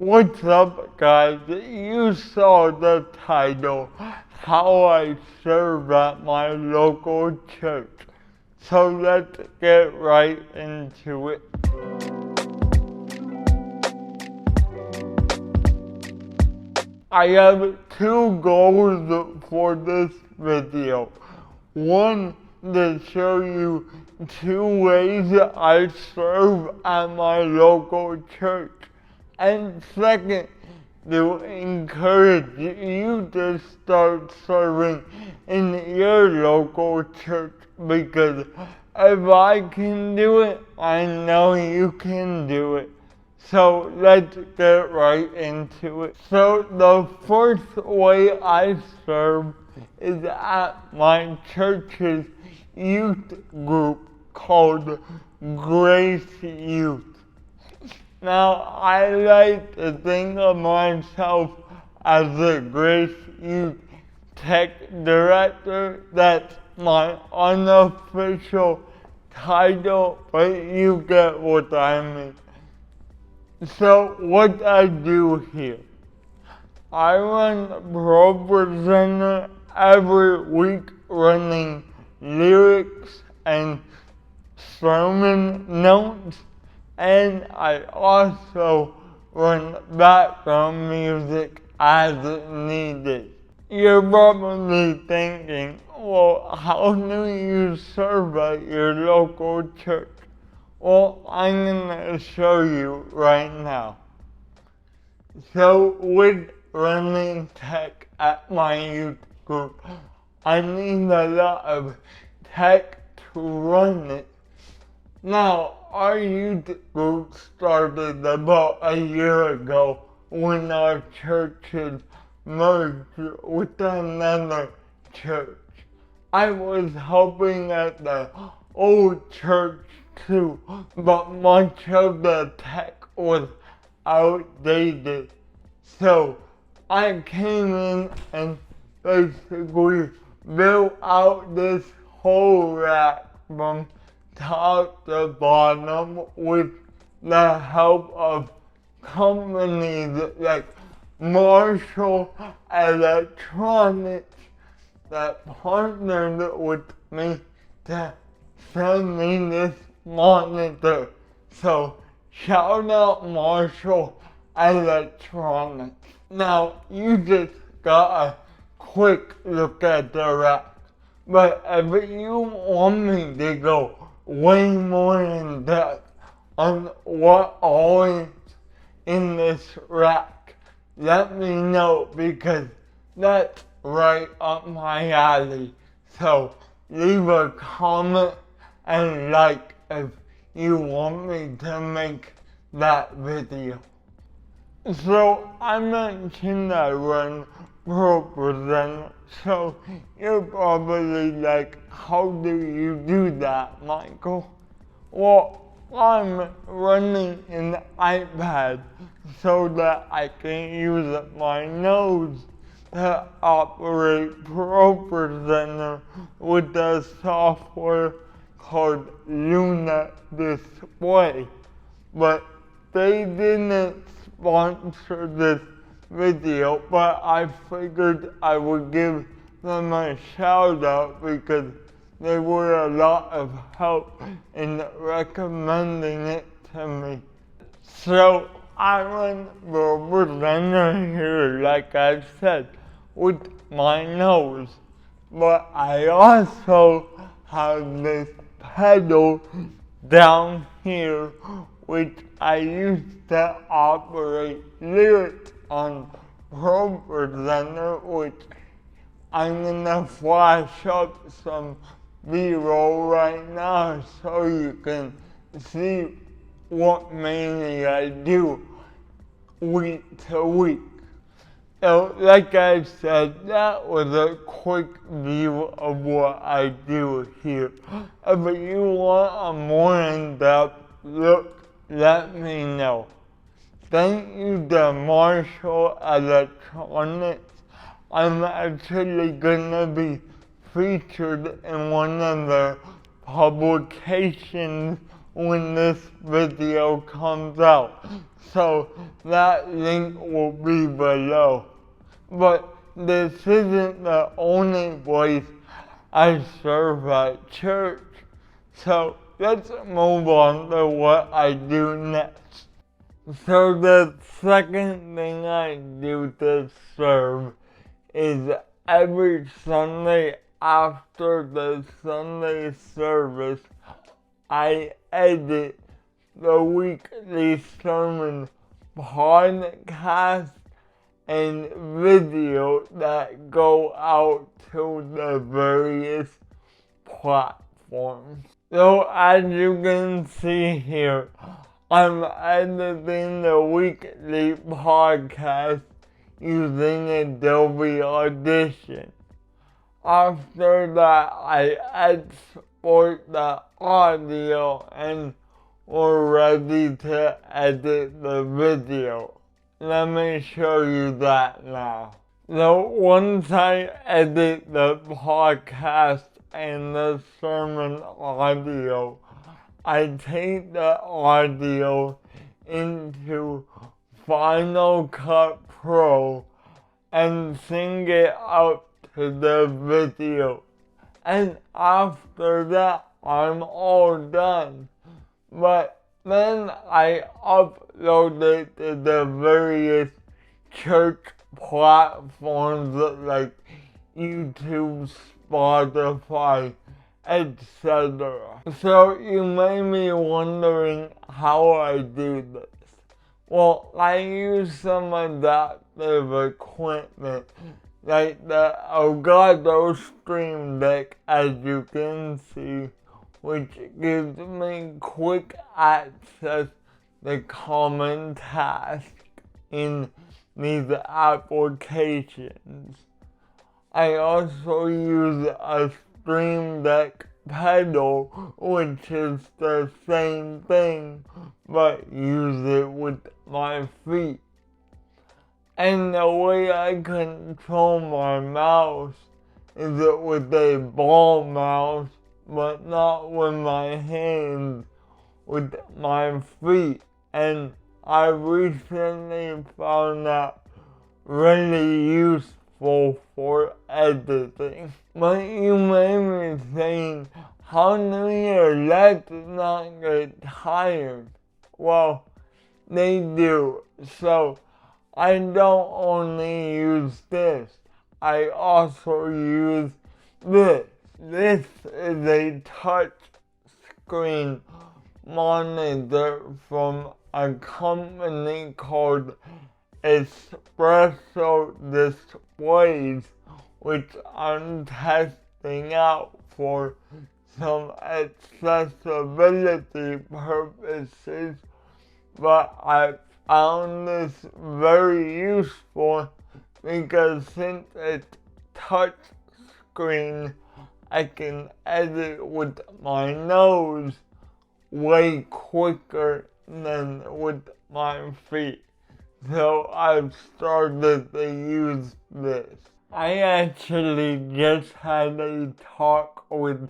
What's up, guys? You saw the title, How I Serve at My Local Church. So let's get right into it. I have two goals for this video. One, to show you two ways I serve at my local church. And second, to encourage you to start serving in your local church, because if I can do it, I know you can do it. So let's get right into it. So the first way I serve is at my church's youth group called Grace Youth. Now, I like to think of myself as a Grace Youth Tech Director. That's my unofficial title, but you get what I mean. So, what I do here, I run Pro Presenter every week, running lyrics and sermon notes. And I also run background music as needed. You're probably thinking, well, how do you serve at your local church? Well, I'm going to show you right now. So with running tech at my youth group, I need a lot of tech to run it. Now, our youth group started about a year ago when our churches merged with another church. I was helping at the old church too, but much of the tech was outdated. So I came in and basically built out this whole rack from top to bottom with the help of companies like Marshall Electronics that partnered with me to send me this monitor. So shout out Marshall Electronics. Now you just got a quick look at the rack, but if you want me to go way more in depth on what all is in this rack, let me know, because that's right up my alley. So leave a comment and like if you want me to make that video. So I mentioned I run Pro Presenter, so you're probably like, how do you do that, Michael? Well, I'm running an iPad so that I can use my nose to operate Pro Presenter with the software called Luna Display. But they didn't sponsor this video, but I figured I would give them a shout out because they were a lot of help in recommending it to me. So I run the presenter here, like I said, with my nose, but I also have this pedal down here which I used to operate lyrics on Pro Presenter, which I'm gonna flash up some B-roll right now so you can see what mainly I do week to week. So, like I said, that was a quick view of what I do here. If you want a more in-depth look, let me know. Thank you to Marshall Electronics. I'm actually gonna be featured in one of their publications when this video comes out, so that link will be below. But this isn't the only place I serve at church, so let's move on to what I do next. So the second thing I do to serve is every Sunday after the Sunday service, I edit the weekly sermon podcast and video that go out to the various platforms. So as you can see here, I'm editing the weekly podcast using Adobe Audition. After that, I export the audio and we're ready to edit the video. Let me show you that now. So once I edit the podcast and the sermon audio, I take the audio into Final Cut Pro and sync it up to the video. And after that, I'm all done. But then I upload it to the various church platforms like YouTube, Spotify, etc. So you may be wondering how I do this. Well, I use some adaptive equipment like the Elgato Stream Deck, as you can see, which gives me quick access to common tasks in these applications. I also use a Stream Deck pedal, which is the same thing, but use it with my feet. And the way I control my mouse is with a ball mouse, but not with my hands, with my feet. And I recently found that really useful for editing. But you may be saying, how do your legs not get tired? Well, they do. So I don't only use this, I also use this. This is a touch screen monitor from a company called Espresso Displays, which I'm testing out for some accessibility purposes, but I found this very useful because since it's touch screen, I can edit with my nose way quicker than with my feet. So I've started to use this. I actually just had a talk with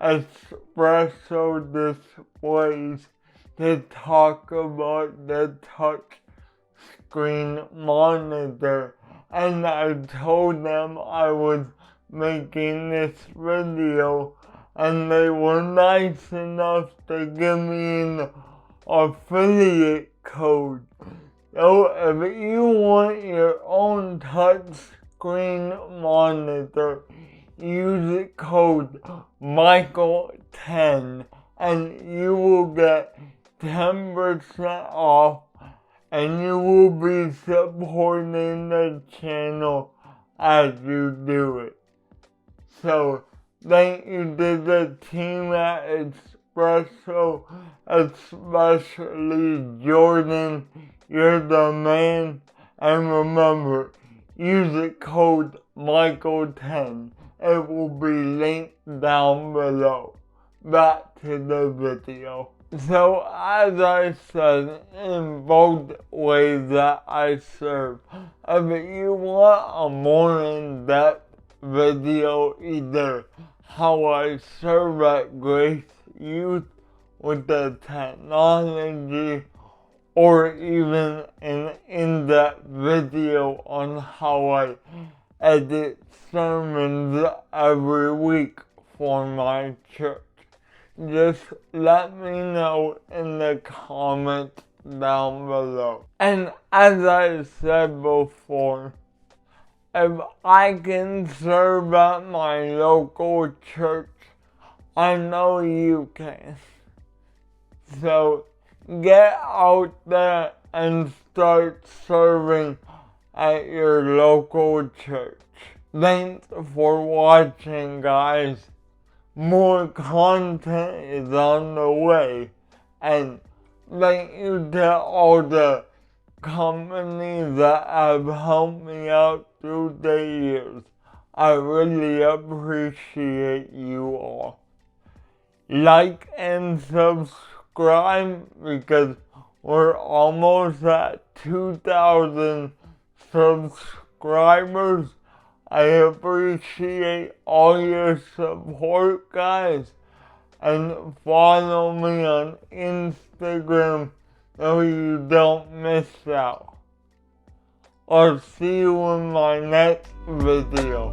Espresso Displays to talk about the touch screen monitor, and I told them I was making this video, and they were nice enough to give me an affiliate code. So if you want your own touch screen monitor, use code Michael10 and you will get 10% off, and you will be supporting the channel as you do it. So thank you to the team at Espresso, especially Jordan. You're the man. And remember, use the code Michael10. It will be linked down below. Back to the video. So as I said, in both ways that I serve, if you want a more in-depth video, either how I serve at Grace Youth with the technology, or even an in-depth video on how I edit sermons every week for my church, just let me know in the comments down below. And as I said before, if I can serve at my local church, I know you can. So get out there and start serving at your local church. Thanks for watching, guys. More content is on the way. And thank you to all the companies that have helped me out through the years. I really appreciate you all. Like and subscribe because we're almost at 2,000 subscribers. I appreciate all your support, guys. And follow me on Instagram so you don't miss out. I'll see you in my next video.